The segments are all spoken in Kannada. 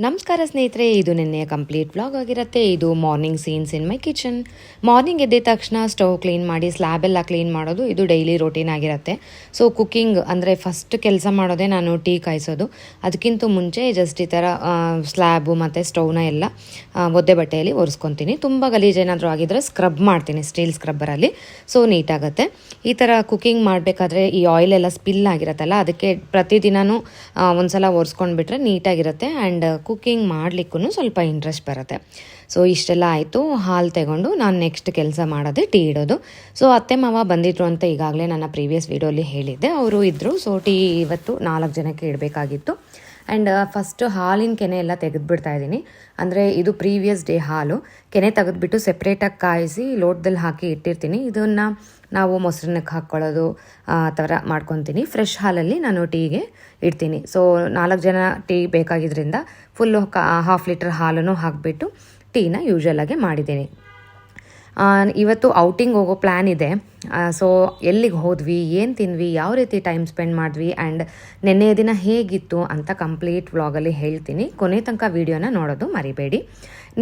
ನಮಸ್ಕಾರ ಸ್ನೇಹಿತರೆ, ಇದು ನಿನ್ನೆಯ ಕಂಪ್ಲೀಟ್ ವ್ಲಾಗ್ ಆಗಿರುತ್ತೆ. ಇದು ಮಾರ್ನಿಂಗ್ ಸೀನ್ಸ್ ಇನ್ ಮೈ ಕಿಚನ್. ಮಾರ್ನಿಂಗ್ ಎದ್ದ ತಕ್ಷಣ ಸ್ಟವ್ ಕ್ಲೀನ್ ಮಾಡಿ ಸ್ಲ್ಯಾಬೆಲ್ಲ ಕ್ಲೀನ್ ಮಾಡೋದು ಇದು ಡೈಲಿ ರೋಟೀನ್ ಆಗಿರುತ್ತೆ. ಸೊ ಕುಕ್ಕಿಂಗ್ ಅಂದರೆ ಫಸ್ಟ್ ಕೆಲಸ ಮಾಡೋದೇ ನಾನು ಟೀ ಕಾಯಿಸೋದು. ಅದಕ್ಕಿಂತ ಮುಂಚೆ ಜಸ್ಟ್ ಈ ಥರ ಸ್ಲ್ಯಾಬು ಮತ್ತು ಸ್ಟವ್ನ ಎಲ್ಲ ಒದ್ದೆ ಬಟ್ಟೆಯಲ್ಲಿ ಒರೆಸ್ಕೊತೀನಿ. ತುಂಬ ಗಲೀಜು ಏನಾದರೂ ಆಗಿದ್ರೆ ಸ್ಕ್ರಬ್ ಮಾಡ್ತೀನಿ ಸ್ಟೀಲ್ ಸ್ಕ್ರಬ್ಬರಲ್ಲಿ, ಸೊ ನೀಟಾಗುತ್ತೆ. ಈ ಥರ ಕುಕ್ಕಿಂಗ್ ಮಾಡಬೇಕಾದ್ರೆ ಈ ಆಯಿಲೆಲ್ಲ ಸ್ಪಿಲ್ ಆಗಿರುತ್ತಲ್ಲ, ಅದಕ್ಕೆ ಪ್ರತಿದಿನವೂ ಒಂದು ಸಲ ಒರೆಸ್ಕೊಂಡ್ಬಿಟ್ರೆ ನೀಟಾಗಿರುತ್ತೆ ಆ್ಯಂಡ್ ಕುಕ್ಕಿಂಗ್ ಮಾಡಲಿಕ್ಕೂ ಸ್ವಲ್ಪ ಇಂಟ್ರೆಸ್ಟ್ ಬರುತ್ತೆ. ಸೊ ಇಷ್ಟೆಲ್ಲ ಆಯಿತು. ಹಾಲು ತಗೊಂಡು ನಾನು ನೆಕ್ಸ್ಟ್ ಕೆಲಸ ಮಾಡೋದೇ ಟೀ ಇಡೋದು. ಸೊ ಅತ್ತೆ ಮಾವ ಬಂದಿದ್ರು ಅಂತ ಈಗಾಗಲೇ ನನ್ನ ಪ್ರೀವಿಯಸ್ ವೀಡಿಯೋಲಿ ಹೇಳಿದ್ದೆ. ಅವರು ಇದ್ದರು. ಸೊ ಟೀ ಇವತ್ತು 4 ಜನಕ್ಕೆ ಇಡಬೇಕಾಗಿತ್ತು. ಆ್ಯಂಡ್ ಫಸ್ಟು ಹಾಲಿನ ಕೆನೆ ಎಲ್ಲ ತೆಗೆದುಬಿಡ್ತಾ ಇದ್ದೀನಿ. ಅಂದರೆ ಇದು ಪ್ರೀವಿಯಸ್ ಡೇ ಹಾಲು. ಕೆನೆ ತೆಗೆದುಬಿಟ್ಟು ಸೆಪ್ರೇಟಾಗಿ ಕಾಯಿಸಿ ಲೋಟದಲ್ಲಿ ಹಾಕಿ ಇಟ್ಟಿರ್ತೀನಿ. ಇದನ್ನು ನಾವು ಮೊಸರನ್ನಕ್ಕೆ ಹಾಕ್ಕೊಳ್ಳೋದು ಆ ಥರ ಮಾಡ್ಕೊತೀನಿ. ಫ್ರೆಶ್ ಹಾಲಲ್ಲಿ ನಾನು ಟೀಗೆ ಇಡ್ತೀನಿ. ಸೊ 4 ಜನ ಟೀ ಬೇಕಾಗಿದ್ದರಿಂದ ಫುಲ್ಲು ಹಾಫ್ ಲೀಟರ್ ಹಾಲನ್ನು ಹಾಕಿಬಿಟ್ಟು ಟೀನ ಯೂಶ್ವಲಾಗಿ ಮಾಡಿದ್ದೀನಿ. ಇವತ್ತು ಔಟಿಂಗ್ ಹೋಗೋ ಪ್ಲ್ಯಾನ್ ಇದೆ. ಸೊ ಎಲ್ಲಿಗೆ ಹೋದ್ವಿ, ಏನು ತಿಂದ್ವಿ, ಯಾವ ರೀತಿ ಟೈಮ್ ಸ್ಪೆಂಡ್ ಮಾಡಿದ್ವಿ ಆ್ಯಂಡ್ ನೆನ್ನೆಯ ದಿನ ಹೇಗಿತ್ತು ಅಂತ ಕಂಪ್ಲೀಟ್ ವ್ಲಾಗಲ್ಲಿ ಹೇಳ್ತೀನಿ. ಕೊನೆ ತನಕ ವೀಡಿಯೋನ ನೋಡೋದು ಮರಿಬೇಡಿ.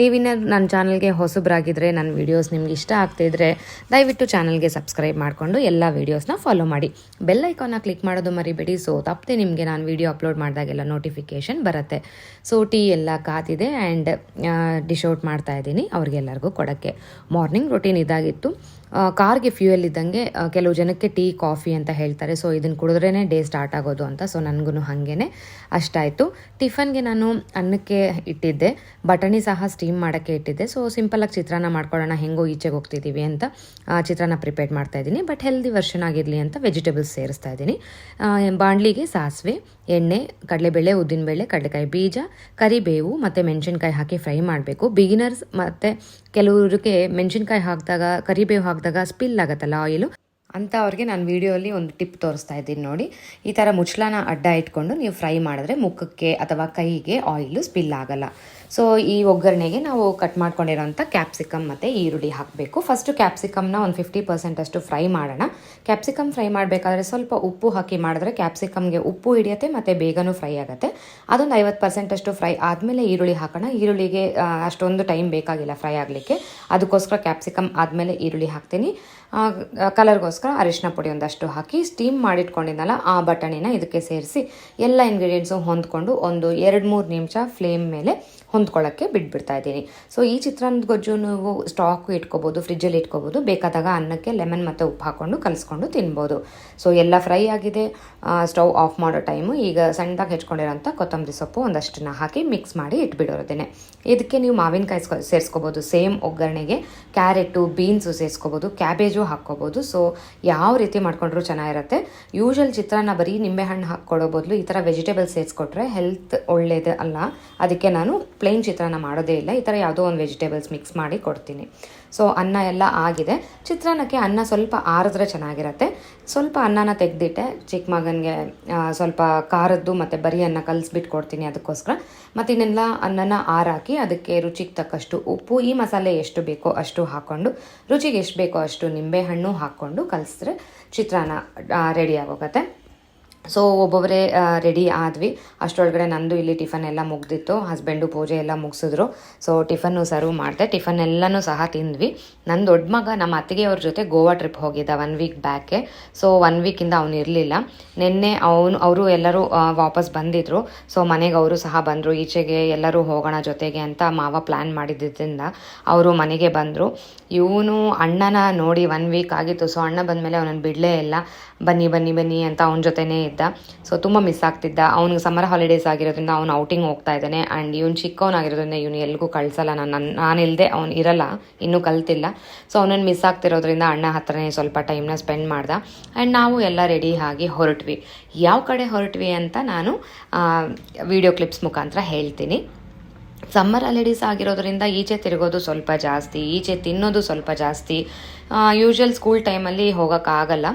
ನೀವಿನ್ನ ನನ್ನ ಚಾನಲ್ಗೆ ಹೊಸಬ್ರಾಗಿದ್ದರೆ, ನನ್ನ ವೀಡಿಯೋಸ್ ನಿಮ್ಗೆ ಇಷ್ಟ ಆಗ್ತಿದ್ರೆ ದಯವಿಟ್ಟು ಚಾನಲ್ಗೆ ಸಬ್ಸ್ಕ್ರೈಬ್ ಮಾಡಿಕೊಂಡು ಎಲ್ಲ ವೀಡಿಯೋಸ್ನ ಫಾಲೋ ಮಾಡಿ. ಬೆಲ್ ಐಕಾನ್ನ ಕ್ಲಿಕ್ ಮಾಡೋದು ಮರಿಬೇಡಿ. ಸೊ ತಪ್ಪದೆ ನಿಮಗೆ ನಾನು ವೀಡಿಯೋ ಅಪ್ಲೋಡ್ ಮಾಡಿದಾಗೆಲ್ಲ ನೋಟಿಫಿಕೇಷನ್ ಬರುತ್ತೆ. ಸೊ ಟೀ ಎಲ್ಲ ಕಾತಿದೆ ಆ್ಯಂಡ್ ಡಿಶ್ ಔಟ್ ಮಾಡ್ತಾಯಿದ್ದೀನಿ ಅವ್ರಿಗೆಲ್ಲರಿಗೂ ಕೊಡೋಕ್ಕೆ. ಮಾರ್ನಿಂಗ್ ರೊಟೀನ್ ಇದಾಗಿತ್ತು. ಕಾರ್ಗೆ ಫ್ಯೂಯಲ್ ಇದ್ದಂಗೆ ಕೆಲವು ಜನಕ್ಕೆ ಟೀ ಕಾಫಿ ಅಂತ ಹೇಳ್ತಾರೆ. ಸೊ ಇದನ್ನು ಕುಡಿದ್ರೇ ಡೇ ಸ್ಟಾರ್ಟ್ ಆಗೋದು ಅಂತ. ಸೊ ನನಗೂ ಹಾಗೇ ಅಷ್ಟಾಯಿತು. ಟಿಫನ್ಗೆ ನಾನು ಅನ್ನಕ್ಕೆ ಇಟ್ಟಿದ್ದೆ, ಬಟಾಣಿ ಸಹ ಸ್ಟೀಮ್ ಮಾಡೋಕ್ಕೆ ಇಟ್ಟಿದ್ದೆ. ಸೊ ಸಿಂಪಲಾಗಿ ಚಿತ್ರಾನ್ನ ಮಾಡ್ಕೊಳ್ಳೋಣ, ಹೆಂಗೋ ಈಚೆಗೆ ಹೋಗ್ತಿದ್ದೀವಿ ಅಂತ ಚಿತ್ರಾನ್ನ ಪ್ರಿಪೇರ್ ಮಾಡ್ತಾಯಿದ್ದೀನಿ. ಬಟ್ ಹೆಲ್ದಿ ವರ್ಷನ್ ಆಗಿರಲಿ ಅಂತ ವೆಜಿಟೇಬಲ್ಸ್ ಸೇರಿಸ್ತಾ ಇದ್ದೀನಿ. ಬಾಣಲಿಗೆ ಸಾಸಿವೆ, ಎಣ್ಣೆ, ಕಡಲೆಬೇಳೆ, ಉದ್ದಿನಬೇಳೆ, ಕಡಲೆಕಾಯಿ ಬೀಜ, ಕರಿಬೇವು ಮತ್ತು ಮೆಣಸಿನ್ಕಾಯಿ ಹಾಕಿ ಫ್ರೈ ಮಾಡಬೇಕು. ಬಿಗಿನರ್ಸ್ ಮತ್ತು ಕೆಲವರಿಗೆ ಮೆಣಸಿನ್ಕಾಯಿ ಹಾಕಿದಾಗ, ಕರಿಬೇವು ಹಾಕಿದಾಗ ಸ್ಪಿಲ್ ಆಗುತ್ತಲ್ಲ ಆಯಿಲು ಅಂತ ಅವ್ರಿಗೆ ನಾನು ವೀಡಿಯೋಲಿ ಒಂದು ಟಿಪ್ ತೋರಿಸ್ತಾ ಇದ್ದೀನಿ ನೋಡಿ. ಈ ಥರ ಮುಚ್ಚಳನ ಅಡ್ಡ ಇಟ್ಕೊಂಡು ನೀವು ಫ್ರೈ ಮಾಡಿದ್ರೆ ಮುಖಕ್ಕೆ ಅಥವಾ ಕೈಗೆ ಆಯಿಲು ಸ್ಪಿಲ್ ಆಗಲ್ಲ. ಸೊ ಈ ಒಗ್ಗರಣೆಗೆ ನಾವು ಕಟ್ ಮಾಡ್ಕೊಂಡಿರೋಂಥ ಕ್ಯಾಪ್ಸಿಕಮ್ ಮತ್ತು ಈರುಳ್ಳಿ ಹಾಕಬೇಕು. ಫಸ್ಟು ಕ್ಯಾಪ್ಸಿಕಮ್ನ ಒಂದು 50% ಅಷ್ಟು ಫ್ರೈ ಮಾಡೋಣ. ಕ್ಯಾಪ್ಸಿಕಮ್ ಫ್ರೈ ಮಾಡಬೇಕಾದ್ರೆ ಸ್ವಲ್ಪ ಉಪ್ಪು ಹಾಕಿ ಮಾಡಿದ್ರೆ ಕ್ಯಾಪ್ಸಿಕಮ್ಗೆ ಉಪ್ಪು ಹಿಡಿಯುತ್ತೆ ಮತ್ತು ಬೇಗನೂ ಫ್ರೈ ಆಗುತ್ತೆ. ಅದೊಂದು 50% ಅಷ್ಟು ಫ್ರೈ ಆದಮೇಲೆ ಈರುಳ್ಳಿ ಹಾಕೋಣ. ಈರುಳ್ಳಿಗೆ ಅಷ್ಟೊಂದು ಟೈಮ್ ಬೇಕಾಗಿಲ್ಲ ಫ್ರೈ ಆಗಲಿಕ್ಕೆ, ಅದಕ್ಕೋಸ್ಕರ ಕ್ಯಾಪ್ಸಿಕಮ್ ಆದಮೇಲೆ ಈರುಳ್ಳಿ ಹಾಕ್ತೀನಿ. ಕಲರ್ಗೋಸ್ಕರ ಅರಿಶಿನ ಪುಡಿ ಒಂದಷ್ಟು ಹಾಕಿ ಸ್ಟೀಮ್ ಮಾಡಿಟ್ಕೊಂಡಿದ್ದಲ್ಲ ಆ ಬಟಾಣಿನ ಇದಕ್ಕೆ ಸೇರಿಸಿ ಎಲ್ಲ ಇಂಗ್ರೀಡಿಯೆಂಟ್ಸು ಹೊಂದ್ಕೊಂಡು ಒಂದು 2-3 ನಿಮಿಷ ಫ್ಲೇಮ್ ಮೇಲೆ ಹೊಂದ್ಕೊಳ್ಳೋಕ್ಕೆ ಬಿಟ್ಬಿಡ್ತಾ ಇದ್ದೀನಿ. ಸೊ ಈ ಚಿತ್ರಾನ್ನದ ಗೊಜ್ಜು ನೀವು ಸ್ಟಾಕು ಇಟ್ಕೋಬೋದು, ಫ್ರಿಜ್ಜಲ್ಲಿ ಇಟ್ಕೋಬೋದು. ಬೇಕಾದಾಗ ಅನ್ನಕ್ಕೆ ಲೆಮನ್ ಮತ್ತು ಉಪ್ಪು ಹಾಕ್ಕೊಂಡು ಕಲಿಸ್ಕೊಂಡು ತಿನ್ಬೋದು. ಸೊ ಎಲ್ಲ ಫ್ರೈ ಆಗಿದೆ. ಸ್ಟವ್ ಆಫ್ ಮಾಡೋ ಟೈಮು. ಈಗ ಸಣ್ಣದಾಗಿ ಹೆಚ್ಕೊಂಡಿರೋಂಥ ಕೊತ್ತಂಬರಿ ಸೊಪ್ಪು ಒಂದಷ್ಟನ್ನ ಹಾಕಿ ಮಿಕ್ಸ್ ಮಾಡಿ ಇಟ್ಬಿಡೋದೇನೆ. ಇದಕ್ಕೆ ನೀವು ಮಾವಿನಕಾಯಿ ಸೇರಿಸ್ಕೋಬೋದು. ಸೇಮ್ ಒಗ್ಗರಣೆಗೆ ಕ್ಯಾರೆಟು, ಬೀನ್ಸು ಸೇರಿಸ್ಕೋಬೋದು, ಕ್ಯಾಬೇಜು ಹಾಕ್ಕೋಬೋದು. ಸೊ ಯಾವ ರೀತಿ ಮಾಡ್ಕೊಂಡ್ರೂ ಚೆನ್ನಾಗಿರುತ್ತೆ. ಯೂಶ್ವಲ್ ಚಿತ್ರಾನ್ನ ಬರೀ ನಿಂಬೆಹಣ್ಣು ಹಾಕ್ಕೊಡೋ ಬದಲು ಈ ಥರ ವೆಜಿಟೇಬಲ್ಸ್ ಸೇರಿಸ್ಕೊಟ್ರೆ ಹೆಲ್ತ್ ಒಳ್ಳೇದು ಅಲ್ಲ. ಅದಕ್ಕೆ ನಾನು ಪ್ಲೇನ್ ಚಿತ್ರಾನ್ನ ಮಾಡೋದೇ ಇಲ್ಲ. ಈ ಥರ ಯಾವುದೋ ಒಂದು ವೆಜಿಟೇಬಲ್ಸ್ ಮಿಕ್ಸ್ ಮಾಡಿ ಕೊಡ್ತೀನಿ. ಸೊ ಅನ್ನ ಎಲ್ಲ ಆಗಿದೆ. ಚಿತ್ರಾನ್ನಕ್ಕೆ ಅನ್ನ ಸ್ವಲ್ಪ ಆರಿದ್ರೆ ಚೆನ್ನಾಗಿರುತ್ತೆ. ಸ್ವಲ್ಪ ಅನ್ನನ ತೆಗೆದಿಟ್ಟೆ. ಚಿಕ್ಕ ಮಗನಿಗೆ ಸ್ವಲ್ಪ ಖಾರದ್ದು ಮತ್ತು ಬರೀ ಅನ್ನ ಕಲಿಸ್ಬಿಟ್ಟು ಕೊಡ್ತೀನಿ ಅದಕ್ಕೋಸ್ಕರ. ಮತ್ತು ಇನ್ನೆಲ್ಲ ಅನ್ನನ ಆರಾಕಿ ಅದಕ್ಕೆ ರುಚಿಗೆ ತಕ್ಕಷ್ಟು ಉಪ್ಪು, ಈ ಮಸಾಲೆ ಎಷ್ಟು ಬೇಕೋ ಅಷ್ಟು ಹಾಕ್ಕೊಂಡು, ರುಚಿಗೆ ಎಷ್ಟು ಬೇಕೋ ಅಷ್ಟು ನಿಂಬೆಹಣ್ಣು ಹಾಕ್ಕೊಂಡು ಕಲಿಸಿದ್ರೆ ಚಿತ್ರಾನ್ನ ರೆಡಿ ಆಗೋಗುತ್ತೆ. ಸೊ ಒಬ್ಬೊಬ್ಬರೇ ರೆಡಿ ಆದ್ವಿ. ಅಷ್ಟರೊಳಗಡೆ ನಂದು ಇಲ್ಲಿ ಟಿಫನ್ ಎಲ್ಲ ಮುಗ್ದಿತ್ತು. ಹಸ್ಬೆಂಡು ಪೂಜೆ ಎಲ್ಲ ಮುಗಿಸಿದ್ರು. ಸೊ ಟಿಫನ್ನು ಸರ್ವ್ ಮಾಡಿದೆ. ಟಿಫನ್ ಎಲ್ಲನೂ ಸಹ ತಿಂದ್ವಿ. ನನ್ನ ದೊಡ್ಡ ಮಗ ನಮ್ಮ ಅತ್ತಿಗೆಯವ್ರ ಜೊತೆ ಗೋವಾ ಟ್ರಿಪ್ ಹೋಗಿದ್ದ 1 ವೀಕ್ ಬ್ಯಾಕೆ. ಸೊ 1 ವೀಕಿಂದ ಅವನು ಇರಲಿಲ್ಲ. ನಿನ್ನೆ ಅವರು ಎಲ್ಲರೂ ವಾಪಸ್ ಬಂದಿದ್ದರು. ಸೊ ಮನೆಗೆ ಅವರು ಸಹ ಬಂದರು. ಈಚೆಗೆ ಎಲ್ಲರೂ ಹೋಗೋಣ ಜೊತೆಗೆ ಅಂತ ಮಾವ ಪ್ಲ್ಯಾನ್ ಮಾಡಿದ್ದರಿಂದ ಅವರು ಮನೆಗೆ ಬಂದರು. ಇವನು ಅಣ್ಣನ ನೋಡಿ 1 ವೀಕ್ ಆಗಿತ್ತು. ಸೊ ಅಣ್ಣ ಬಂದಮೇಲೆ ಅವನನ್ನು ಬಿಡಲೇ ಇಲ್ಲ. ಬನ್ನಿ ಬನ್ನಿ ಬನ್ನಿ ಅಂತ ಅವನ ಜೊತೆನೇ ಇದ್ದ. ಸೊ ತುಂಬ ಮಿಸ್ ಆಗ್ತಿದ್ದ. ಅವ್ನಿಗೆ ಸಮ್ಮರ್ ಹಾಲಿಡೇಸ್ ಆಗಿರೋದ್ರಿಂದ ಅವ್ನು ಔಟಿಂಗ್ ಹೋಗ್ತಾ ಇದ್ದಾನೆ. ಆ್ಯಂಡ್ ಇವನು ಚಿಕ್ಕವನಾಗಿರೋದ್ರಿಂದ ಇವನು ಎಲ್ಲಿಗೂ ಕಳಿಸಲ್ಲ. ನಾನಿಲ್ಲದೆ ಅವ್ನು ಇರಲ್ಲ, ಇನ್ನೂ ಕಲ್ತಿಲ್ಲ. ಸೊ ಅವನನ್ನು ಮಿಸ್ ಆಗ್ತಿರೋದ್ರಿಂದ ಅಣ್ಣ ಹತ್ರನೇ ಸ್ವಲ್ಪ ಟೈಮ್ನ ಸ್ಪೆಂಡ್ ಮಾಡ್ದೆ. ಆ್ಯಂಡ್ ನಾವು ಎಲ್ಲ ರೆಡಿ ಆಗಿ ಹೊರಟ್ವಿ. ಯಾವ ಕಡೆ ಹೊರಟ್ವಿ ಅಂತ ನಾನು ವಿಡಿಯೋ ಕ್ಲಿಪ್ಸ್ ಮುಖಾಂತರ ಹೇಳ್ತೀನಿ. ಸಮ್ಮರ್ ಹಾಲಿಡೇಸ್ ಆಗಿರೋದ್ರಿಂದ ಈಚೆ ತಿರುಗೋದು ಸ್ವಲ್ಪ ಜಾಸ್ತಿ, ಈಚೆ ತಿನ್ನೋದು ಸ್ವಲ್ಪ ಜಾಸ್ತಿ. ಯೂಶ್ವಲ್ ಸ್ಕೂಲ್ ಟೈಮಲ್ಲಿ ಹೋಗೋಕ್ಕಾಗಲ್ಲ,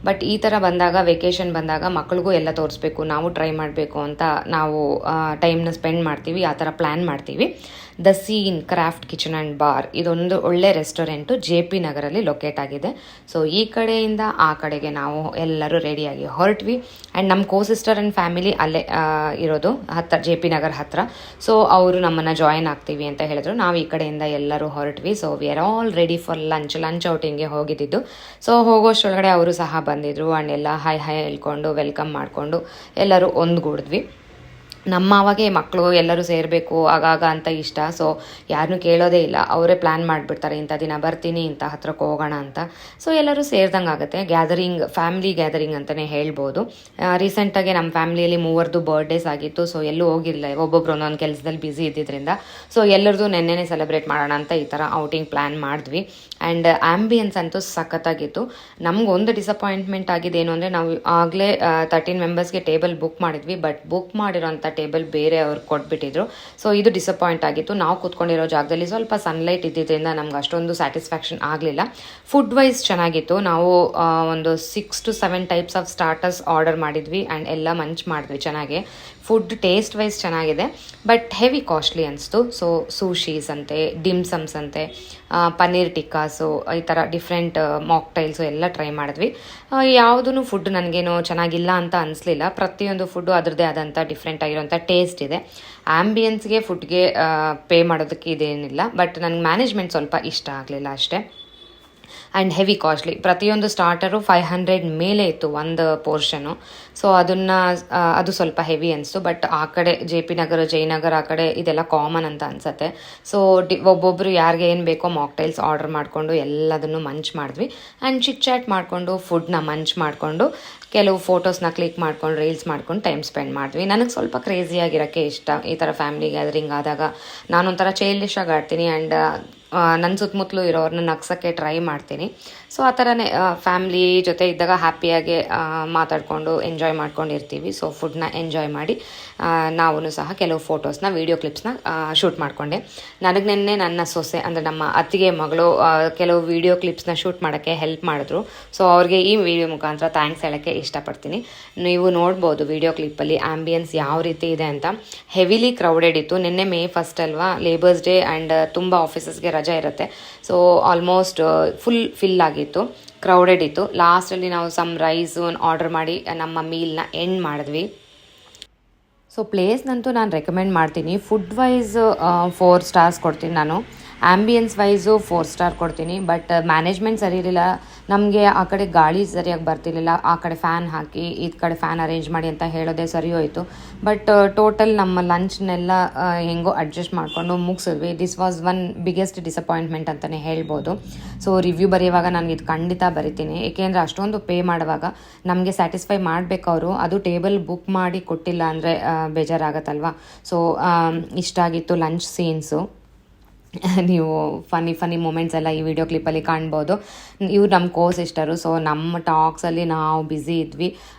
ಬಟ್ ಈ ಥರ ಬಂದಾಗ, ವೆಕೇಷನ್ ಬಂದಾಗ ಮಕ್ಳಿಗೂ ಎಲ್ಲ ತೋರಿಸ್ಬೇಕು, ನಾವು ಟ್ರೈ ಮಾಡಬೇಕು ಅಂತ ನಾವು ಟೈಮ್ನ ಸ್ಪೆಂಡ್ ಮಾಡ್ತೀವಿ, ಆ ಥರ ಪ್ಲ್ಯಾನ್ ಮಾಡ್ತೀವಿ. The scene craft kitchen and bar ಇದೊಂದು ಒಳ್ಳೆ ರೆಸ್ಟೋರೆಂಟು JP ನಗರಲ್ಲಿ ಲೊಕೇಟ್ ಆಗಿದೆ. ಸೊ ಈ ಕಡೆಯಿಂದ ಆ ಕಡೆಗೆ ನಾವು ಎಲ್ಲರೂ ರೆಡಿಯಾಗಿ ಹೊರಟ್ವಿ. ಆ್ಯಂಡ್ ನಮ್ಮ ಸಿಸ್ಟರ್ ಆ್ಯಂಡ್ ಫ್ಯಾಮಿಲಿ ಅಲ್ಲೇ ಇರೋದು ಹತ್ತಿರ, JP ನಗರ್ ಹತ್ತಿರ. ಸೊ ಅವರು ನಮ್ಮನ್ನು ಜಾಯಿನ್ ಆಗ್ತೀವಿ ಅಂತ ಹೇಳಿದ್ರು. ನಾವು ಈ ಕಡೆಯಿಂದ ಎಲ್ಲರೂ ಹೊರಟ್ವಿ. So we are all ready for lunch ಔಟಿಂಗ್ಗೆ ಹೋಗಿದ್ದಿದ್ದು. ಸೊ ಹೋಗೋಷ್ಟೊಳಗಡೆ ಅವರು ಸಹ ಬಂದಿದ್ದರು. ಆ್ಯಂಡ್ ಎಲ್ಲ ಹೈ ಹೇಳ್ಕೊಂಡು ವೆಲ್ಕಮ್ ಮಾಡಿಕೊಂಡು ಎಲ್ಲರೂ ಒಂದುಗೂಡಿದ್ವಿ. ನಮ್ಮ ಅವಾಗೆ ಮಕ್ಕಳು ಎಲ್ಲರೂ ಸೇರಬೇಕು ಆಗಾಗ ಅಂತ ಇಷ್ಟ. ಸೊ ಯಾರನ್ನೂ ಕೇಳೋದೇ ಇಲ್ಲ, ಅವರೇ ಪ್ಲ್ಯಾನ್ ಮಾಡಿಬಿಡ್ತಾರೆ, ಇಂಥ ದಿನ ಬರ್ತೀನಿ, ಇಂಥ ಹತ್ರಕ್ಕೆ ಹೋಗೋಣ ಅಂತ. ಸೊ ಎಲ್ಲರೂ ಸೇರ್ದಂಗೆ ಆಗುತ್ತೆ. ಗ್ಯಾದರಿಂಗ್, ಫ್ಯಾಮಿಲಿ ಗ್ಯಾದರಿಂಗ್ ಅಂತಲೇ ಹೇಳ್ಬೋದು. ರೀಸೆಂಟಾಗಿ ನಮ್ಮ ಫ್ಯಾಮಿಲಿಯಲ್ಲಿ 3 ಬರ್ಡೇಸ್ ಆಗಿತ್ತು. ಸೊ ಎಲ್ಲೂ ಹೋಗಿರಲಿಲ್ಲ, ಒಬ್ಬೊಬ್ರು ಒಂದೊಂದು ಕೆಲಸದಲ್ಲಿ ಬ್ಯುಸಿ ಇದ್ದಿದ್ದರಿಂದ. ಸೊ ಎಲ್ಲರದು ನೆನ್ನೆನೇ ಸೆಲೆಬ್ರೇಟ್ ಮಾಡೋಣ ಅಂತ ಈ ಥರ ಔಟಿಂಗ್ ಪ್ಲ್ಯಾನ್ ಮಾಡಿದ್ವಿ. ಆ್ಯಂಡ್ ಆ್ಯಂಬಿಯನ್ಸ್ ಅಂತೂ ಸಖತ್ತಾಗಿತ್ತು. ನಮಗೊಂದು ಡಿಸಪಾಯಿಂಟ್ಮೆಂಟ್ ಆಗಿದೆ ಏನು ಅಂದರೆ, ನಾವು ಆಗಲೇ 13 ಮೆಂಬರ್ಸ್ಗೆ ಟೇಬಲ್ ಬುಕ್ ಮಾಡಿದ್ವಿ, ಬಟ್ ಬುಕ್ ಮಾಡಿರೋಂಥ ಟೇಬಲ್ ಬೇರೆ ಅವ್ರು ಕೊಟ್ಬಿಟ್ಟಿದ್ರು. ಸೊ ಇದು ಡಿಸಪಾಯಿಂಟ್ ಆಗಿತ್ತು. ನಾವು ಕೂತ್ಕೊಂಡಿರೋ ಜಾಗದಲ್ಲಿ ಸ್ವಲ್ಪ ಸನ್ಲೈಟ್ ಇದ್ದಿದ್ದರಿಂದ ನಮ್ಗೆ ಅಷ್ಟೊಂದು ಸ್ಯಾಟಿಸ್ಫ್ಯಾಕ್ಷನ್ ಆಗಲಿಲ್ಲ. ಫುಡ್ ವೈಸ್ ಚೆನ್ನಾಗಿತ್ತು. ನಾವು ಒಂದು 6 to 7 types of starters order ಮಾಡಿದ್ವಿ ಆ್ಯಂಡ್ ಎಲ್ಲ ಮಂಚ್ ಮಾಡಿದ್ವಿ ಚೆನ್ನಾಗಿ. ಫುಡ್ ಟೇಸ್ಟ್ ವೈಸ್ ಚೆನ್ನಾಗಿದೆ, ಬಟ್ ಹೆವಿ ಕಾಸ್ಟ್ಲಿ ಅನಿಸ್ತು. ಸೊ ಸೂಶೀಸ್ ಅಂತೆ, ಡಿಮ್ಸಮ್ಸ್ ಅಂತೆ, ಪನ್ನೀರ್ ಟಿಕ್ಕಾಸು, ಈ ಥರ ಡಿಫ್ರೆಂಟ್ ಮಾಕ್ಟೈಲ್ಸು ಎಲ್ಲ ಟ್ರೈ ಮಾಡಿದ್ವಿ. ಯಾವುದೂ ಫುಡ್ ನನಗೇನೋ ಚೆನ್ನಾಗಿಲ್ಲ ಅಂತ ಅನಿಸ್ಲಿಲ್ಲ. ಪ್ರತಿಯೊಂದು ಫುಡ್ಡು ಅದರದ್ದೇ ಆದಂಥ ಡಿಫ್ರೆಂಟ್ ಆಗಿರೋಂಥ ಟೇಸ್ಟ್ ಇದೆ. ಆ್ಯಂಬಿಯನ್ಸ್ಗೆ, ಫುಡ್ಗೆ ಪೇ ಮಾಡೋದಕ್ಕೆ ಇದೇನಿಲ್ಲ, ಬಟ್ ನನಗೆ ಮ್ಯಾನೇಜ್ಮೆಂಟ್ ಸ್ವಲ್ಪ ಇಷ್ಟ ಆಗಲಿಲ್ಲ ಅಷ್ಟೇ. And heavy costly. ಪ್ರತಿಯೊಂದು ಸ್ಟಾರ್ಟರು 500 ಮೇಲೆ ಇತ್ತು ಒಂದು ಪೋರ್ಷನು. ಸೊ ಅದು ಸ್ವಲ್ಪ ಹೆವಿ ಅನಿಸ್ತು. ಬಟ್ ಆ ಕಡೆ JP ನಗರ, ಜಯನಗರ ಆ ಕಡೆ ಇದೆಲ್ಲ ಕಾಮನ್ ಅಂತ ಅನಿಸುತ್ತೆ. ಸೊ ಒಬ್ಬೊಬ್ಬರು ಯಾರಿಗೆ ಏನು ಬೇಕೋ ಮಾಕ್ಟೈಲ್ಸ್ ಆರ್ಡರ್ ಮಾಡಿಕೊಂಡು ಎಲ್ಲದನ್ನು ಮಂಚ್ ಮಾಡಿದ್ವಿ. ಆ್ಯಂಡ್ ಚಿಟ್ ಚಾಟ್ ಮಾಡಿಕೊಂಡು ಫುಡ್ನ ಮಂಚ್ ಮಾಡಿಕೊಂಡು ಕೆಲವು ಫೋಟೋಸ್ನ ಕ್ಲಿಕ್ ಮಾಡ್ಕೊಂಡು ರೀಲ್ಸ್ ಮಾಡ್ಕೊಂಡು ಟೈಮ್ ಸ್ಪೆಂಡ್ ಮಾಡಿದ್ವಿ. ನನಗೆ ಸ್ವಲ್ಪ ಕ್ರೇಜಿಯಾಗಿರೋಕ್ಕೆ ಇಷ್ಟ. ಈ ಥರ ಫ್ಯಾಮಿಲಿ ಗ್ಯಾದರಿಂಗ್ ಆದಾಗ ನಾನೊಂಥರ ಚೈಲ್ಡಿಶ್ ಆಗಿ ಆಡ್ತೀನಿ. ಆ್ಯಂಡ್ ನನ್ನ ಸುತ್ತಮುತ್ತಲೂ ಇರೋರನ್ನ ನಗ್ಸೋಕ್ಕೆ ಟ್ರೈ ಮಾಡ್ತೀನಿ. ಸೊ ಆ ಥರನೇ ಫ್ಯಾಮ್ಲಿ ಜೊತೆ ಇದ್ದಾಗ ಹ್ಯಾಪಿಯಾಗಿ ಮಾತಾಡಿಕೊಂಡು ಎಂಜಾಯ್ ಮಾಡ್ಕೊಂಡಿರ್ತೀವಿ. ಸೊ ಫುಡ್ನ ಎಂಜಾಯ್ ಮಾಡಿ ನಾವು ಸಹ ಕೆಲವು ಫೋಟೋಸ್ನ, ವೀಡಿಯೋ ಕ್ಲಿಪ್ಸ್ನ ಶೂಟ್ ಮಾಡಿಕೊಂಡೆ. ನನಗೆ ನೆನ್ನೆ ನನ್ನ ಸೊಸೆ ಅಂದರೆ ನಮ್ಮ ಅತ್ತಿಗೆ ಮಗಳು ಕೆಲವು ವೀಡಿಯೋ ಕ್ಲಿಪ್ಸ್ನ ಶೂಟ್ ಮಾಡೋಕ್ಕೆ ಹೆಲ್ಪ್ ಮಾಡಿದ್ರು. ಸೊ ಅವ್ರಿಗೆ ಈ ವಿಡಿಯೋ ಮುಖಾಂತರ ಥ್ಯಾಂಕ್ಸ್ ಹೇಳೋಕ್ಕೆ ಇಷ್ಟಪಡ್ತೀನಿ. ನೀವು ನೋಡ್ಬೋದು ವಿಡಿಯೋ ಕ್ಲಿಪ್ಪಲ್ಲಿ ಆ್ಯಂಬಿಯನ್ಸ್ ಯಾವ ರೀತಿ ಇದೆ ಅಂತ. ಹೆವಿಲಿ ಕ್ರೌಡೆಡ್ ಇತ್ತು. ನಿನ್ನೆ May 1 ಅಲ್ವಾ, ಲೇಬರ್ಸ್ ಡೇ, ಆ್ಯಂಡ್ ತುಂಬ ಆಫೀಸಸ್ಗೆ ರಜೆ ಇರುತ್ತೆ. ಸೊ ಆಲ್ಮೋಸ್ಟ್ ಫಿಲ್ ಆಗಿತ್ತು, ಕ್ರೌಡೆಡ್ ಇತ್ತು. ಲಾಸ್ಟಲ್ಲಿ ನಾವು ಸಮ್ ರೈಸ್ ಆರ್ಡರ್ ಮಾಡಿ ನಮ್ಮ ಮೀಲ್ನ ಎಂಡ್ ಮಾಡಿದ್ವಿ. ಸೊ ಪ್ಲೇಸ್ನಂತೂ ನಾನು ರೆಕಮೆಂಡ್ ಮಾಡ್ತೀನಿ. ಫುಡ್ ವೈಸ್ 4 ಸ್ಟಾರ್ಸ್ ಕೊಡ್ತೀನಿ ನಾನು. ಆ್ಯಂಬಿಯನ್ಸ್ ವೈಸು 4 ಸ್ಟಾರ್ ಕೊಡ್ತೀನಿ. ಬಟ್ ಮ್ಯಾನೇಜ್ಮೆಂಟ್ ಸರಿ ಇರಲಿಲ್ಲ. ನಮಗೆ ಆ ಕಡೆ ಗಾಳಿ ಸರಿಯಾಗಿ ಬರ್ತಿರ್ಲಿಲ್ಲ. ಆ ಕಡೆ ಫ್ಯಾನ್ ಹಾಕಿ, ಈ ಕಡೆ ಫ್ಯಾನ್ ಅರೇಂಜ್ ಮಾಡಿ ಅಂತ ಹೇಳೋದೇ ಸರಿ ಹೋಯಿತು. ಬಟ್ ಟೋಟಲ್ ನಮ್ಮ ಲಂಚ್ನೆಲ್ಲ ಹೆಂಗೋ ಅಡ್ಜಸ್ಟ್ ಮಾಡಿಕೊಂಡು ಮುಗಿಸಿದ್ವಿ. This was one biggest disappointment ಅಂತಲೇ ಹೇಳ್ಬೋದು. ಸೊ ರಿವ್ಯೂ ಬರೆಯುವಾಗ ನಾನು ಇದು ಖಂಡಿತ ಬರಿತೀನಿ. ಏಕೆಂದರೆ ಅಷ್ಟೊಂದು ಪೇ ಮಾಡುವಾಗ ನಮಗೆ ಸ್ಯಾಟಿಸ್ಫೈ ಮಾಡಬೇಕು ಅವರು. ಅದು ಟೇಬಲ್ ಬುಕ್ ಮಾಡಿ ಕೊಟ್ಟಿಲ್ಲ ಅಂದರೆ ಬೇಜಾರಾಗತ್ತಲ್ವ. ಸೊ ಇಷ್ಟ ಆಗಿತ್ತು ಲಂಚ್ ಸೀನ್ಸು. ನೀವು ಫನ್ನಿ ಮೂಮೆಂಟ್ಸ್ ಎಲ್ಲ ಈ ವಿಡಿಯೋ ಕ್ಲಿಪ್ಪಲ್ಲಿ ಕಾಣ್ಬೋದು. ಇವ್ರು ನಮ್ಮ ಸಿಸ್ಟರು. ಸೊ ನಮ್ಮ ಟಾಕ್ಸಲ್ಲಿ ನಾವು ಬ್ಯುಸಿ ಇದ್ವಿ.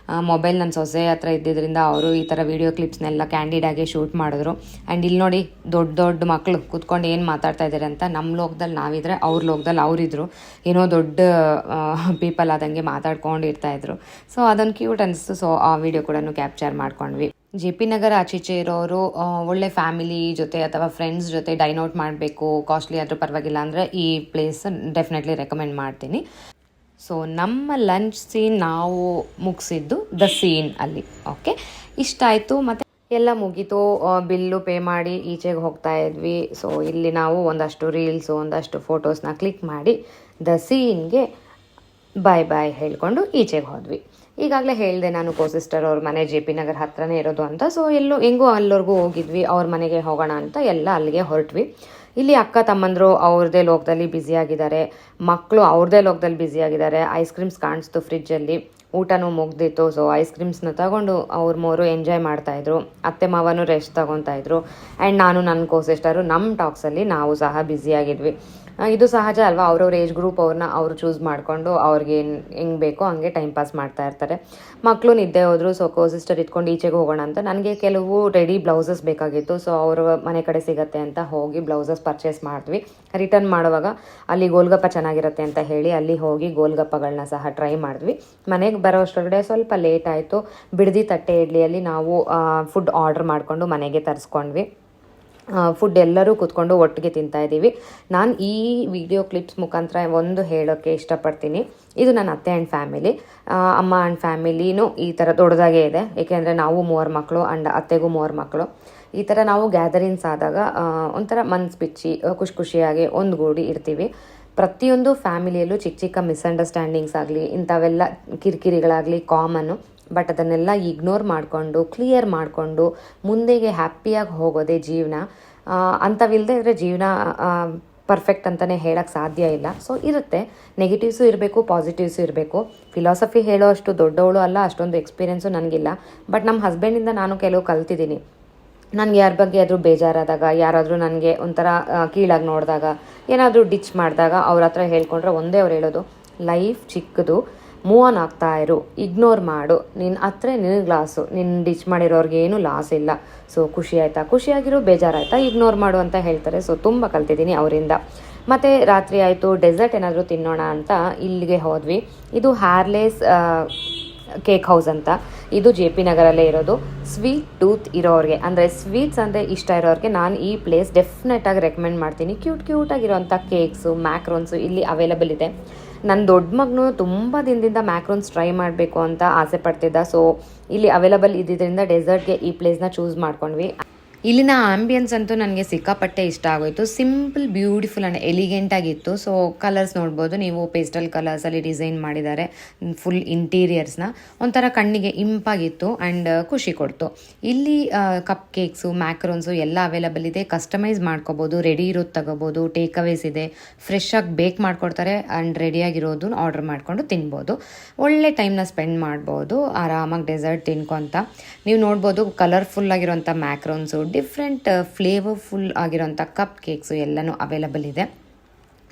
ಮೊಬೈಲ್ ನನ್ನ ಸೊಸೆ ಹತ್ರ ಇದ್ದಿದ್ದರಿಂದ ಅವರು ಈ ಥರ ವೀಡಿಯೋ ಕ್ಲಿಪ್ಸ್ನೆಲ್ಲ ಕ್ಯಾಂಡಿಡಾಗಿ ಶೂಟ್ ಮಾಡಿದ್ರು. ಆ್ಯಂಡ್ ಇಲ್ಲಿ ನೋಡಿ, ದೊಡ್ಡ ಮಕ್ಕಳು ಕೂತ್ಕೊಂಡು ಏನು ಮಾತಾಡ್ತಾ ಇದ್ದಾರೆ ಅಂತ. ನಮ್ಮ ಲೋಕದಲ್ಲಿ ನಾವಿದ್ರೆ ಅವ್ರ ಲೋಕದಲ್ಲಿ ಅವರಿದ್ರು. ಏನೋ ದೊಡ್ಡ ಪೀಪಲ್ ಆದಂಗೆ ಮಾತಾಡ್ಕೊಂಡು ಇರ್ತಾಯಿದ್ರು. ಸೊ ಅದೊಂದು ಕ್ಯೂಟ್ ಅನಿಸ್ತು. ಸೊ ಆ ವಿಡಿಯೋ ಕೂಡ ಕ್ಯಾಪ್ಚರ್ ಮಾಡ್ಕೊಂಡ್ವಿ. JP ನಗರ ಆಚೀಚೆ ಇರೋರು ಒಳ್ಳೆ ಫ್ಯಾಮಿಲಿ ಜೊತೆ ಅಥವಾ ಫ್ರೆಂಡ್ಸ್ ಜೊತೆ ಡೈನೌಟ್ ಮಾಡಬೇಕು, ಕಾಸ್ಟ್ಲಿ ಆದರೂ ಪರವಾಗಿಲ್ಲ ಅಂದರೆ ಈ ಪ್ಲೇಸ್ ಡೆಫಿನೆಟ್ಲಿ ರೆಕಮೆಂಡ್ ಮಾಡ್ತೀನಿ. ಸೊ ನಮ್ಮ ಲಂಚ್ ಸೀನ್ ನಾವು ಮುಗಿಸಿದ್ದು ದ ಸೀನ್ ಅಲ್ಲಿ. ಓಕೆ, ಇಷ್ಟ ಆಯಿತು. ಮತ್ತು ಎಲ್ಲ ಮುಗೀತು, ಬಿಲ್ಲು ಪೇ ಮಾಡಿ ಈಚೆಗೆ ಹೋಗ್ತಾ ಇದ್ವಿ. ಸೊ ಇಲ್ಲಿ ನಾವು ಒಂದಷ್ಟು ರೀಲ್ಸು, ಒಂದಷ್ಟು ಫೋಟೋಸ್ನ ಕ್ಲಿಕ್ ಮಾಡಿ ದ ಸೀನ್ಗೆ ಬಾಯ್ ಹೇಳ್ಕೊಂಡು ಈಚೆಗೆ ಹೋದ್ವಿ. ಈಗಾಗಲೇ ಹೇಳಿದೆ ನಾನು, ಸಿಸ್ಟರ್ ಅವ್ರ ಮನೆ JP ನಗರ್ ಹತ್ರನೇ ಇರೋದು ಅಂತ. ಸೊ ಹೆಂಗೋ ಅಲ್ಲವರೆಗೂ ಹೋಗಿದ್ವಿ. ಅವ್ರ ಮನೆಗೆ ಹೋಗೋಣ ಅಂತ ಎಲ್ಲ ಅಲ್ಲಿಗೆ ಹೊರಟ್ವಿ. ಇಲ್ಲಿ ಅಕ್ಕ ತಮ್ಮಂದರು ಅವ್ರದ್ದೇ ಲೋಕದಲ್ಲಿ ಬ್ಯುಸಿಯಾಗಿದ್ದಾರೆ, ಮಕ್ಕಳು ಅವ್ರದ್ದೇ ಲೋಕದಲ್ಲಿ ಬ್ಯುಸಿಯಾಗಿದ್ದಾರೆ. ಐಸ್ ಕ್ರೀಮ್ಸ್ ಕಾಣಿಸ್ತು ಫ್ರಿಜ್ಜಲ್ಲಿ, ಊಟನೂ ಮುಗ್ದಿತ್ತು. ಸೊ ಐಸ್ ಕ್ರೀಮ್ಸ್ನ ತಗೊಂಡು ಅವ್ರ ಮೂರು ಎಂಜಾಯ್ ಮಾಡ್ತಾಯಿದ್ರು. ಅತ್ತೆ ಮಾವನೂ ರೆಸ್ಟ್ ತೊಗೊತಾಯಿದ್ರು. ಆ್ಯಂಡ್ ನಾನು ನನ್ನ ಸಿಸ್ಟರು ನಮ್ಮ ಟಾಕ್ಸಲ್ಲಿ ನಾವು ಸಹ ಬ್ಯುಸಿಯಾಗಿದ್ವಿ. ಇದು ಸಹಜ ಅಲ್ವಾ, ಅವ್ರವ್ರ ಏಜ್ ಗ್ರೂಪ್ ಅವ್ರನ್ನ ಅವರು ಚೂಸ್ ಮಾಡಿಕೊಂಡು ಅವ್ರಿಗೆ ಹೆಂಗೆ ಬೇಕೋ ಹಂಗೆ ಟೈಮ್ ಪಾಸ್ ಮಾಡ್ತಾ ಇರ್ತಾರೆ. ಮಕ್ಕಳು ನಿದ್ದೆ ಹೋದ್ರು, ಸೊ ಸಿಸ್ಟರ್ ಇಟ್ಕೊಂಡು ಈಚೆಗೆ ಹೋಗೋಣ ಅಂತ ನನಗೆ ಕೆಲವು ರೆಡಿ ಬ್ಲೌಸಸ್ ಬೇಕಾಗಿತ್ತು. ಸೊ ಅವ್ರ ಮನೆ ಕಡೆ ಸಿಗತ್ತೆ ಅಂತ ಹೋಗಿ ಬ್ಲೌಸಸ್ ಪರ್ಚೇಸ್ ಮಾಡಿದ್ವಿ. ರಿಟರ್ನ್ ಮಾಡುವಾಗ ಅಲ್ಲಿ ಗೋಲ್ಗಪ್ಪ ಚೆನ್ನಾಗಿರುತ್ತೆ ಅಂತ ಹೇಳಿ ಅಲ್ಲಿ ಹೋಗಿ ಗೋಲ್ಗಪ್ಪಗಳನ್ನ ಸಹ ಟ್ರೈ ಮಾಡಿದ್ವಿ. ಮನೆಗೆ ಬರೋ ಅಷ್ಟೊಳಗಡೆ ಸ್ವಲ್ಪ ಲೇಟ್ ಆಯಿತು. ಬಿಡದಿ ತಟ್ಟೆ ಇಡ್ಲಿಯಲ್ಲಿ ನಾವು ಫುಡ್ ಆರ್ಡರ್ ಮಾಡಿಕೊಂಡು ಮನೆಗೆ ತರಿಸ್ಕೊಂಡ್ವಿ. ಫುಡ್ ಎಲ್ಲರೂ ಕೂತ್ಕೊಂಡು ಒಟ್ಟಿಗೆ ತಿಂತಾಯಿದ್ದೀವಿ. ನಾನು ಈ ವಿಡಿಯೋ ಕ್ಲಿಪ್ಸ್ ಮುಖಾಂತರ ಒಂದು ಹೇಳೋಕ್ಕೆ ಇಷ್ಟಪಡ್ತೀನಿ. ಇದು ನನ್ನ ಅತ್ತೆ ಆ್ಯಂಡ್ ಫ್ಯಾಮಿಲಿ, ಅಮ್ಮ ಆ್ಯಂಡ್ ಫ್ಯಾಮಿಲಿನೂ ಈ ಥರ ದೊಡ್ಡದಾಗೇ ಇದೆ. ಏಕೆಂದರೆ ನಾವು 3 ಮಕ್ಕಳು ಆ್ಯಂಡ್ ಅತ್ತೆಗೂ 3 ಮಕ್ಕಳು. ಈ ಥರ ನಾವು ಗ್ಯಾದರಿಂಗ್ಸ್ ಆದಾಗ ಒಂಥರ ಮನ್ಸು ಬಿಚ್ಚಿ ಖುಷಿಯಾಗಿ ಒಂದುಗೂಡಿ ಇರ್ತೀವಿ. ಪ್ರತಿಯೊಂದು ಫ್ಯಾಮಿಲಿಯಲ್ಲೂ ಚಿಕ್ಕ ಚಿಕ್ಕ ಮಿಸ್ಅಂಡರ್ಸ್ಟ್ಯಾಂಡಿಂಗ್ಸ್ ಆಗಲಿ ಇಂಥವೆಲ್ಲ ಕಿರಿಕಿರಿಗಳಾಗಲಿ ಕಾಮನ್ನು. ಬಟ್ ಅದನ್ನೆಲ್ಲ ಇಗ್ನೋರ್ ಮಾಡಿಕೊಂಡು ಕ್ಲಿಯರ್ ಮಾಡಿಕೊಂಡು ಮುಂದೆಗೆ ಹ್ಯಾಪಿಯಾಗಿ ಹೋಗೋದೇ ಜೀವನ. ಅಂಥವಿಲ್ಲದೆ ಇದ್ದರೆ ಜೀವನ ಪರ್ಫೆಕ್ಟ್ ಅಂತಲೇ ಹೇಳೋಕ್ಕೆ ಸಾಧ್ಯ ಇಲ್ಲ. ಸೊ ಇರುತ್ತೆ, ನೆಗೆಟಿವ್ಸು ಇರಬೇಕು, ಪಾಸಿಟಿವ್ಸು ಇರಬೇಕು. ಫಿಲಾಸಫಿ ಹೇಳೋ ಅಷ್ಟು ದೊಡ್ಡವಳು ಅಲ್ಲ, ಅಷ್ಟೊಂದು ಎಕ್ಸ್ಪೀರಿಯೆನ್ಸು ನನಗಿಲ್ಲ. ಬಟ್ ನಮ್ಮ ಹಸ್ಬೆಂಡಿಂದ ನಾನು ಕೆಲವು ಕಲ್ತಿದ್ದೀನಿ. ನನಗೆ ಯಾರ ಬಗ್ಗೆ ಆದರೂ ಬೇಜಾರಾದಾಗ, ಯಾರಾದರೂ ನನಗೆ ಒಂಥರ ಕೀಳಾಗಿ ನೋಡಿದಾಗ, ಏನಾದರೂ ಡಿಚ್ ಮಾಡಿದಾಗ ಅವ್ರ ಹತ್ರ ಹೇಳ್ಕೊಂಡ್ರೆ ಒಂದೇ ಅವ್ರು ಹೇಳೋದು, ಲೈಫ್ ಚಿಕ್ಕದು, ಮೂವ್ ಆನ್ ಆಗ್ತಾ ಇರು, ಇಗ್ನೋರ್ ಮಾಡು, ನಿನ್ನ ಹತ್ರ ನಿನಗೆ ಲಾಸು, ನಿನ್ನ ಡಿಚ್ ಮಾಡಿರೋರ್ಗೆ ಏನೂ ಲಾಸ್ ಇಲ್ಲ. ಸೊ ಖುಷಿ ಆಯಿತಾ ಖುಷಿಯಾಗಿರೋ, ಬೇಜಾರಾಯಿತಾ ಇಗ್ನೋರ್ ಮಾಡು ಅಂತ ಹೇಳ್ತಾರೆ. ಸೊ ತುಂಬ ಕಲ್ತಿದ್ದೀನಿ ಅವರಿಂದ. ಮತ್ತು ರಾತ್ರಿ ಆಯಿತು, ಡೆಸರ್ಟ್ ಏನಾದರೂ ತಿನ್ನೋಣ ಅಂತ ಇಲ್ಲಿಗೆ ಹೋದ್ವಿ. ಇದು ಹ್ಯಾರ್ಲೇಸ್ ಕೇಕ್ ಹೌಸ್ ಅಂತ. ಇದು JP ನಗರಲ್ಲೇ ಇರೋದು. ಸ್ವೀಟ್ ಟೂತ್ ಇರೋರಿಗೆ, ಅಂದರೆ ಸ್ವೀಟ್ಸ್ ಅಂದರೆ ಇಷ್ಟ ಇರೋರಿಗೆ ನಾನು ಈ ಪ್ಲೇಸ್ ಡೆಫಿನೆಟಾಗಿ ರೆಕಮೆಂಡ್ ಮಾಡ್ತೀನಿ. ಕ್ಯೂಟಾಗಿರೋಂಥ ಕೇಕ್ಸು, ಮ್ಯಾಕ್ರೋನ್ಸು ಇಲ್ಲಿ ಅವೈಲಬಲ್ ಇದೆ. ನನ್ನ ದೊಡ್ಡ ಮಗನು ತುಂಬ ದಿನದಿಂದ ಮ್ಯಾಕ್ರೋನ್ಸ್ ಟ್ರೈ ಮಾಡಬೇಕು ಅಂತ ಆಸೆ ಪಡ್ತಿದ್ದ. ಸೊ ಇಲ್ಲಿ ಅವೈಲಬಲ್ ಇದ್ದಿದ್ದರಿಂದ ಡೆಸರ್ಟ್ಗೆ ಈ ಪ್ಲೇಸ್ನ ಚೂಸ್ ಮಾಡ್ಕೊಂಡ್ವಿ. ಇಲ್ಲಿನ ಆಂಬಿಯನ್ಸ್ ಅಂತೂ ನನಗೆ ಸಿಕ್ಕಾಪಟ್ಟೆ ಇಷ್ಟ ಆಗೋಯಿತು. ಸಿಂಪಲ್, ಬ್ಯೂಟಿಫುಲ್ ಆ್ಯಂಡ್ ಎಲಿಗೆಂಟ್ ಆಗಿತ್ತು. ಸೊ ಕಲರ್ಸ್ ನೋಡ್ಬೋದು ನೀವು, ಪೇಸ್ಟಲ್ ಕಲರ್ಸಲ್ಲಿ ಡಿಸೈನ್ ಮಾಡಿದ್ದಾರೆ ಫುಲ್ ಇಂಟೀರಿಯರ್ಸ್ನ. ಒಂಥರ ಕಣ್ಣಿಗೆ ಇಂಪಾಗಿತ್ತು ಆ್ಯಂಡ್ ಖುಷಿ ಕೊಡ್ತು. ಇಲ್ಲಿ ಕಪ್ ಕೇಕ್ಸು, ಮ್ಯಾಕ್ರೋನ್ಸು ಎಲ್ಲ ಅವೈಲಬಲ್ ಇದೆ. ಕಸ್ಟಮೈಸ್ ಮಾಡ್ಕೋಬೋದು, ರೆಡಿ ಇರೋದು ತಗೋಬೋದು, ಟೇಕ್ ಅವೇಸ್ ಇದೆ. ಫ್ರೆಶ್ ಆಗಿ ಬೇಕ್ ಮಾಡಿಕೊಡ್ತಾರೆ ಆ್ಯಂಡ್ ರೆಡಿಯಾಗಿರೋದು ಆರ್ಡರ್ ಮಾಡಿಕೊಂಡು ತಿನ್ಬೋದು. ಒಳ್ಳೆ ಟೈಮ್ನ ಸ್ಪೆಂಡ್ ಮಾಡ್ಬೋದು ಆರಾಮಾಗಿ ಡೆಸರ್ಟ್ ತಿನ್ಕೊತ. ನೀವು ನೋಡ್ಬೋದು ಕಲರ್ಫುಲ್ ಆಗಿರೋಂಥ ಮ್ಯಾಕ್ರೋನ್ಸು, ಡಿಫ್ರೆಂಟ್ ಫ್ಲೇವರ್ಫುಲ್ ಆಗಿರೋಂಥ ಕಪ್ ಕೇಕ್ಸು ಎಲ್ಲನೂ ಅವೈಲಬಲ್ ಇದೆ.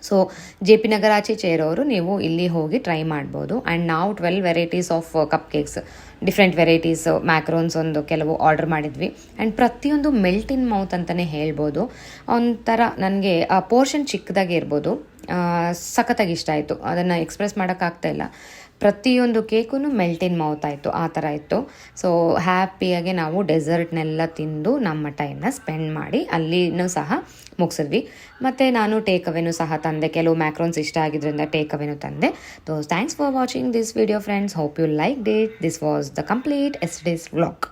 ಸೊ JP ನಗರ ಆಚೆ ಇರೋರು ನೀವು ಇಲ್ಲಿ ಹೋಗಿ ಟ್ರೈ ಮಾಡ್ಬೋದು. ಆ್ಯಂಡ್ ನಾವು 12 varieties of cupcakes, different varieties macarons ಕೆಲವು ಆರ್ಡರ್ ಮಾಡಿದ್ವಿ. ಆ್ಯಂಡ್ ಪ್ರತಿಯೊಂದು ಮೆಲ್ಟ್ ಇನ್ ಮೌತ್ ಅಂತಲೇ ಹೇಳ್ಬೋದು. ಒಂಥರ ನನಗೆ ಆ ಪೋರ್ಷನ್ ಚಿಕ್ಕದಾಗಿ ಇರ್ಬೋದು, ಸಖತ್ತಾಗಿ ಇಷ್ಟ ಆಯಿತು. ಅದನ್ನು ಎಕ್ಸ್ಪ್ರೆಸ್ ಮಾಡೋಕ್ಕಾಗ್ತಾಯಿಲ್ಲ. ಪ್ರತಿಯೊಂದು ಕೇಕು ಮೆಲ್ಟ್ ಇನ್ ಮೌತ್ ಆಯಿತು, ಆ ಥರ ಇತ್ತು. ಸೊ ಹ್ಯಾಪಿಯಾಗಿ ನಾವು ಡೆಸರ್ಟ್ನೆಲ್ಲ ತಿಂದು ನಮ್ಮ ಟೈಮ್ನ ಸ್ಪೆಂಡ್ ಮಾಡಿ ಅಲ್ಲಿನೂ ಸಹ ಮುಗಿಸಿದ್ವಿ. ಮತ್ತು ನಾನು ಟೇಕ್ ಅವೇನೂ ಸಹ ತಂದೆ. ಕೆಲವು ಮ್ಯಾಕ್ರೋನ್ಸ್ ಇಷ್ಟ ಆಗಿದ್ದರಿಂದ ಟೇಕ್ ಅವೇನೂ ತಂದೆ. So thanks for watching this video friends. Hope you like it. This was the complete yesterday's vlog.